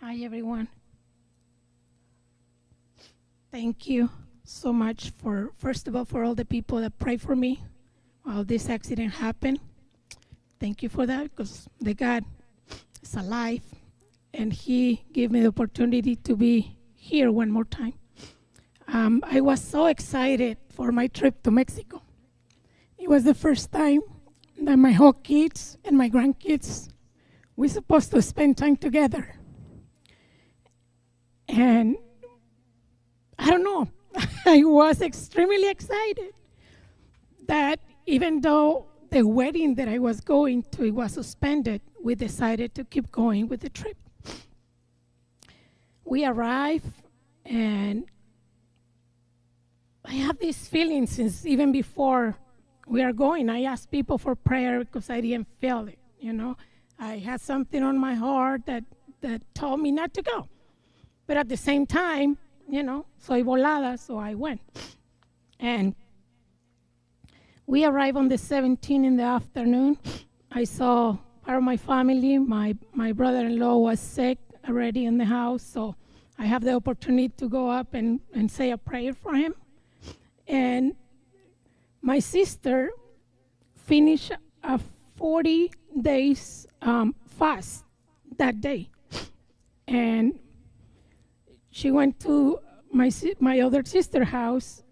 Hi, everyone. Thank you so much for, first of all, for all the people that prayed for me while this accident happened. Thank you for that because the God is alive and He gave me the opportunity to be here one more time. I was so excited for my trip to Mexico. It was the first time that my whole kids and my grandkids were supposed to spend time together. And I don't know, I was extremely excited that even though the wedding that I was going to it was suspended, we decided to keep going with the trip. We arrived, and I have this feeling since even before we are going. I asked people for prayer because I didn't feel it, you know. I had something on my heart that told me not to go. But at the same time, you know, soy volada, so I went. And we arrived on the 17th in the afternoon. I saw part of my family. My brother-in-law was sick already in the house, so I have the opportunity to go up and say a prayer for him. And my sister finished a 40 days fast that day. And she went to my other sister's house,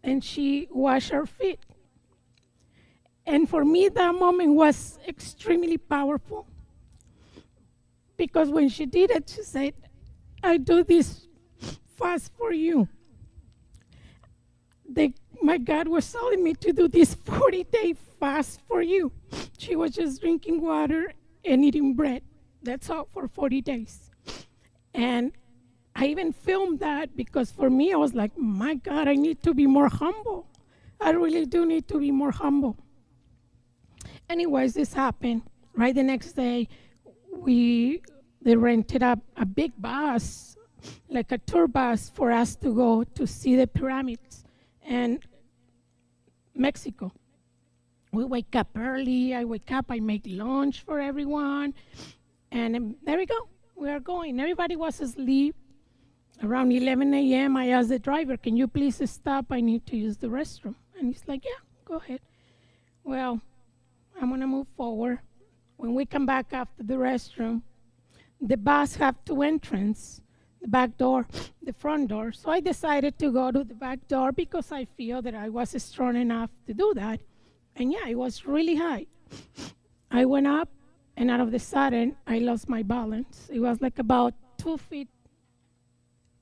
and she washed her feet. And for me, that moment was extremely powerful. Because when she did it, she said, I do this fast for you. My God was telling me to do this 40-day fast for you. She was just drinking water and eating bread. That's all for 40 days. And I even filmed that because for me, I was like, my God, I need to be more humble. I really do need to be more humble. Anyways, this happened. Right the next day, they rented up a big bus, like a tour bus, for us to go to see the pyramids and Mexico. We wake up early. I wake up. I make lunch for everyone. And there we go. We are going. Everybody was asleep. Around 11 a.m., I asked the driver, can you please stop? I need to use the restroom. And he's like, yeah, go ahead. Well, I'm going to move forward. When we come back after the restroom, the bus have two entrances, the back door, the front door. So I decided to go to the back door because I feel that I was strong enough to do that. And yeah, it was really high. I went up, and out of the sudden, I lost my balance. It was like about 2 feet.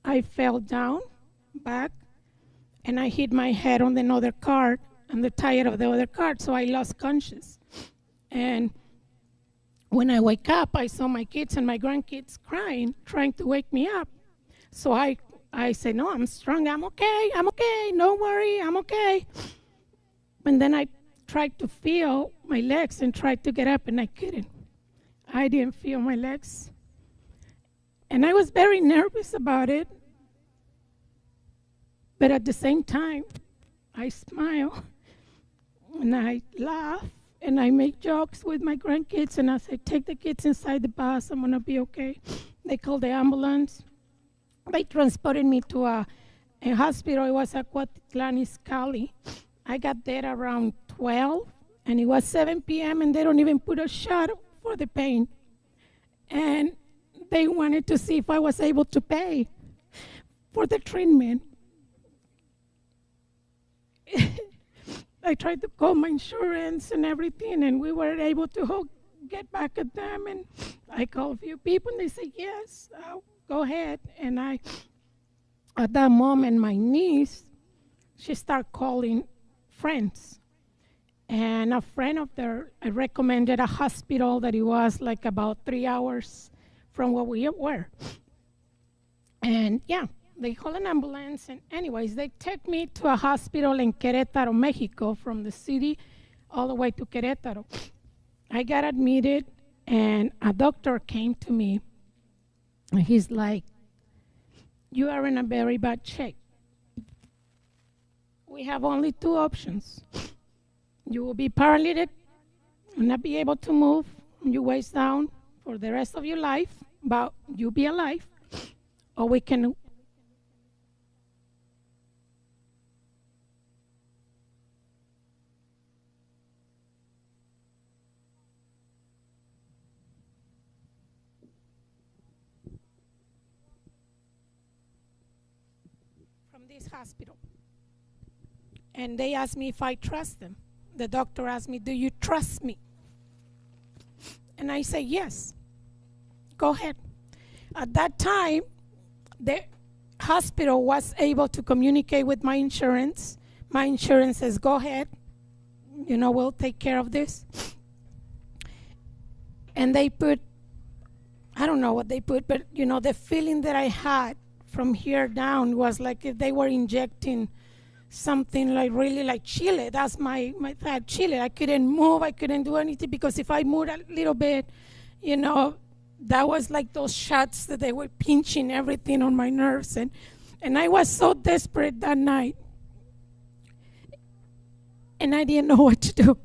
I fell down, back, and I hit my head on another car, on the tire of the other car, so I lost conscious. And when I wake up, I saw my kids and my grandkids crying, trying to wake me up. So I said, no, I'm strong, I'm okay, don't worry, I'm okay. And then I tried to feel my legs and tried to get up, and I couldn't. I didn't feel my legs. And I was very nervous about it. But at the same time, I smile, and I laugh, and I make jokes with my grandkids, and I say, take the kids inside the bus, I'm gonna be okay. They called the ambulance. They transported me to a hospital. It was at Cuautitlán Izcalli. I got there around 12, and it was 7 p.m., and they don't even put a shot for the pain. And they wanted to see if I was able to pay for the treatment. I tried to call my insurance and everything, and we were able to get back at them. And I called a few people, and they said, yes, go ahead. And at that moment, my niece, she started calling friends. And a friend of theirs recommended a hospital that it was like about 3 hours from where we were. And yeah, they called an ambulance, and anyways, they took me to a hospital in Querétaro, Mexico, from the city all the way to Querétaro. I got admitted, and a doctor came to me, and he's like, you are in a very bad shape. We have only 2 options. You will be paralytic and not be able to move your waist down for the rest of your life, about you be alive, or we can. From this hospital. And they asked me if I trust them. The doctor asked me, "Do you trust me?" And I say, "Yes, go ahead." At that time, the hospital was able to communicate with my insurance. My insurance says, "Go ahead, we'll take care of this." And they put, I don't know what they put, but the feeling that I had from here down was like if they were injecting something like really like Chile. That's my thought, Chile. I couldn't move, I couldn't do anything, because if I moved a little bit, that was like those shots that they were pinching everything on my nerves. And I was so desperate that night. And I didn't know what to do.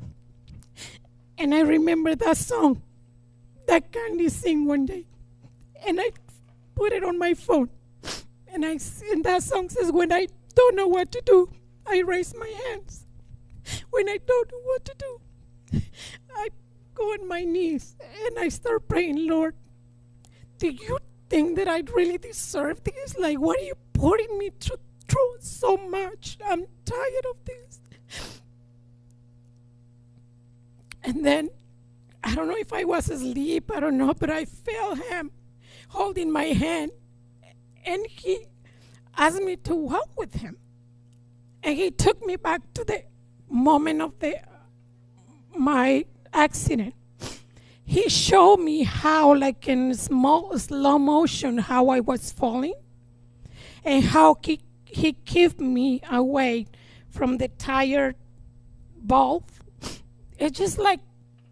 And I remember that song that Candy sang one day. And I put it on my phone. And that song says, "When I don't know what to do, I raise my hands. When I don't know what to do, I go on my knees and I start praying, Lord, do you think that I really deserve this? Like, what are you putting me through so much? I'm tired of this." And then, I don't know if I was asleep, I don't know, but I felt him holding my hand. And he asked me to walk with him. And he took me back to the moment of my accident. He showed me how, like in slow motion, how I was falling, and how he kept me away from the tire bulb. It's just like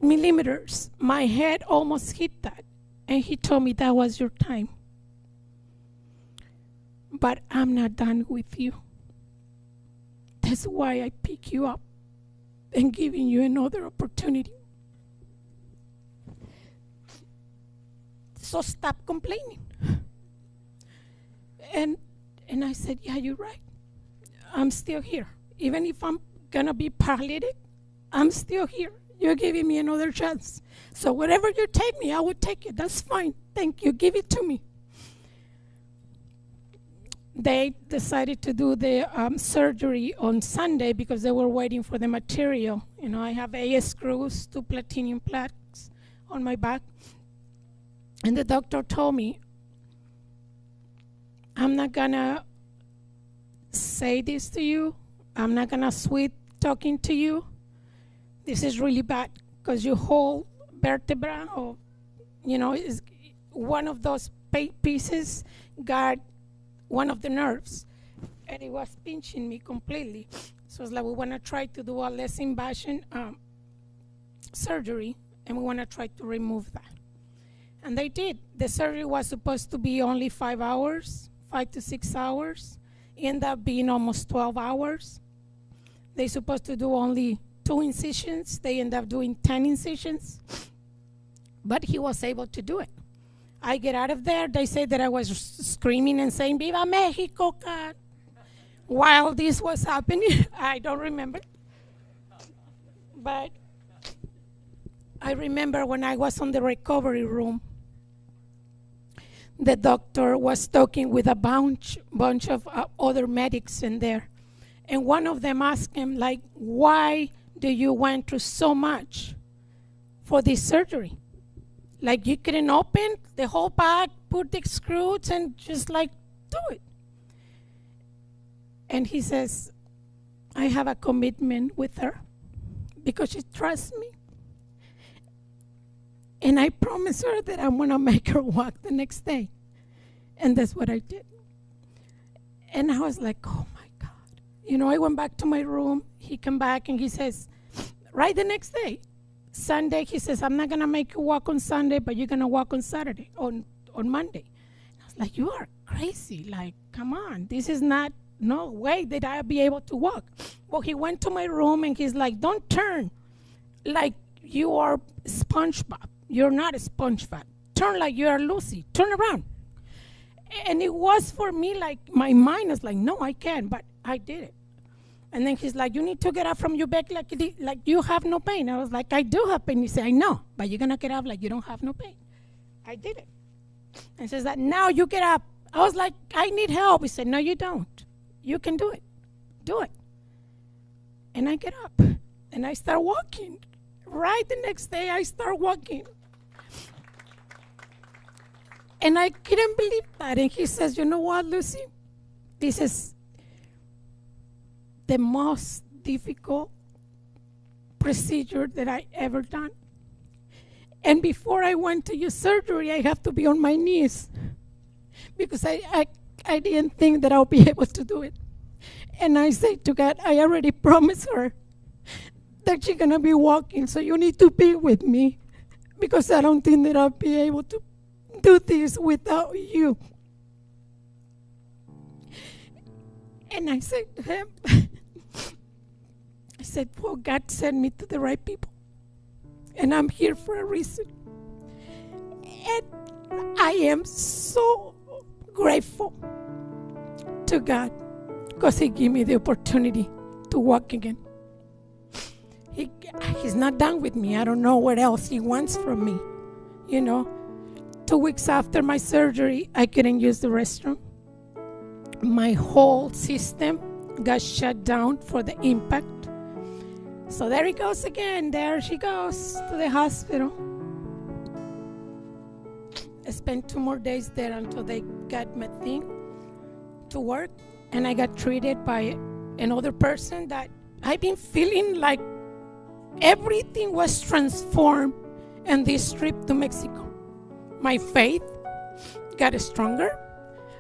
millimeters. My head almost hit that. And he told me, "That was your time. But I'm not done with you. That's why I pick you up and giving you another opportunity. So stop complaining." And I said, "Yeah, you're right. I'm still here. Even if I'm gonna be paralytic, I'm still here. You're giving me another chance. So wherever you take me, I will take it. That's fine. Thank you. Give it to me." They decided to do the surgery on Sunday because they were waiting for the material. I have 8 screws, 2 platinum plaques on my back. And the doctor told me, "I'm not gonna say this to you. I'm not gonna sweet talking to you. This is really bad because your whole vertebra, or is one of those pieces got one of the nerves, and it was pinching me completely. So it's like, we want to try to do a less invasive surgery, and we want to try to remove that." And they did. The surgery was supposed to be only 5 hours, 5 to 6 hours. Ended up being almost 12 hours. They supposed to do only 2 incisions. They ended up doing 10 incisions. But he was able to do it. I get out of there. They say that I was screaming and saying, "Viva Mexico, God," while this was happening. I don't remember. But I remember when I was on the recovery room, the doctor was talking with a bunch of other medics in there. And one of them asked him, like, "Why do you went through so much for this surgery? Like, you couldn't open the whole back, put the screws, and just like do it." And he says, "I have a commitment with her because she trusts me. And I promise her that I'm gonna make her walk the next day." And that's what I did. And I was like, "Oh my God." I went back to my room. He came back and he says, right the next day, Sunday, he says, "I'm not gonna make you walk on Sunday, but you're gonna walk on Saturday, on Monday." And I was like, "You are crazy. Like, come on. This is not, no way that I'll be able to walk." Well, he went to my room and he's like, "Don't turn like you are SpongeBob. You're not a SpongeBob. turn like you are Lucy. Turn around. And it was for me like my mind was like, no, I can't, but I did it. And then he's like, you need to get up from your bed like you have no pain. I was like, I do have pain. He said, I know, but you're going to get up like you don't have no pain. I did it. And says that, now you get up. I was like, I need help. He said, no, you don't. You can do it. Do it. And I get up and I start walking. Right the next day, I start walking. And I couldn't believe that. And he says, you know what, Lucy? This is the most difficult procedure that I ever done. And before I went to your surgery, I have to be on my knees because I didn't think that I'll be able to do it. And I said to God, I already promised her that she's going to be walking, so you need to be with me because I don't think that I'll be able to do this without you. And I said to him, I said, well, God sent me to the right people. And I'm here for a reason. And I am so grateful to God because He gave me the opportunity to walk again. He's not done with me. I don't know what else He wants from me. 2 weeks after my surgery, I couldn't use the restroom. My whole system got shut down for the impact. So there he goes again. There she goes to the hospital. I spent 2 more days there until they got my thing to work. And I got treated by another person that I've been feeling like everything was transformed in this trip to Mexico. My faith got stronger.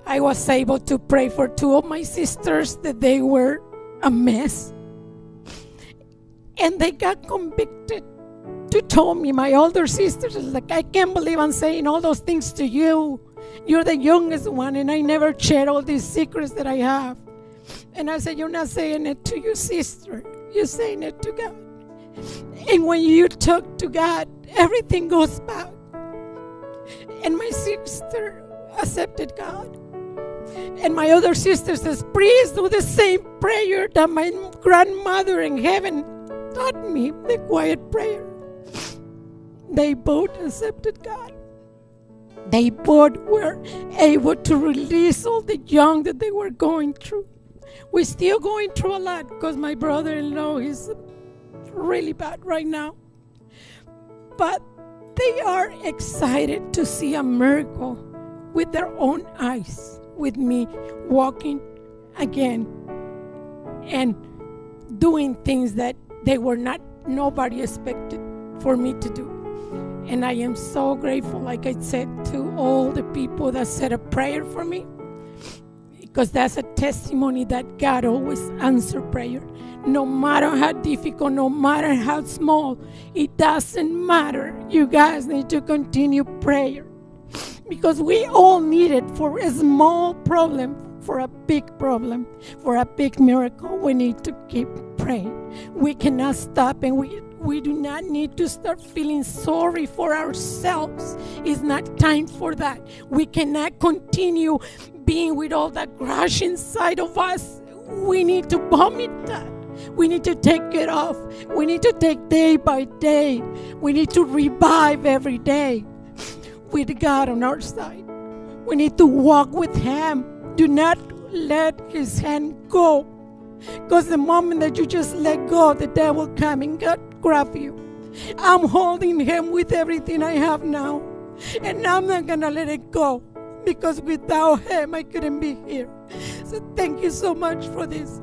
I was able to pray for 2 of my sisters that they were a mess. And they got convicted to tell me, my older sisters, like, I can't believe I'm saying all those things to you. You're the youngest one, and I never share all these secrets that I have. And I said, you're not saying it to your sister. You're saying it to God. And when you talk to God, everything goes back. And my sister accepted God. And my other sister says, please do the same prayer that my grandmother in heaven taught me, the quiet prayer. They both accepted God. They both were able to release all the junk that they were going through. We're still going through a lot because my brother-in-law is really bad right now. But they are excited to see a miracle with their own eyes, with me walking again and doing things that nobody expected for me to do. And I am so grateful, like I said, to all the people that said a prayer for me, because that's a testimony that God always answers prayer. No matter how difficult, no matter how small, it doesn't matter. You guys need to continue prayer, because we all need it for a small problem, for a big problem, for a big miracle. We need to keep praying. We cannot stop, and we do not need to start feeling sorry for ourselves. It's not time for that. We cannot continue being with all that grudge inside of us. We need to vomit that. We need to take it off. We need to take day by day. We need to revive every day with God on our side. We need to walk with Him. Do not let His hand go, because the moment that you just let go, the devil come and grab you. I'm holding Him with everything I have now, and I'm not going to let it go, because without Him I couldn't be here. So thank you so much for this.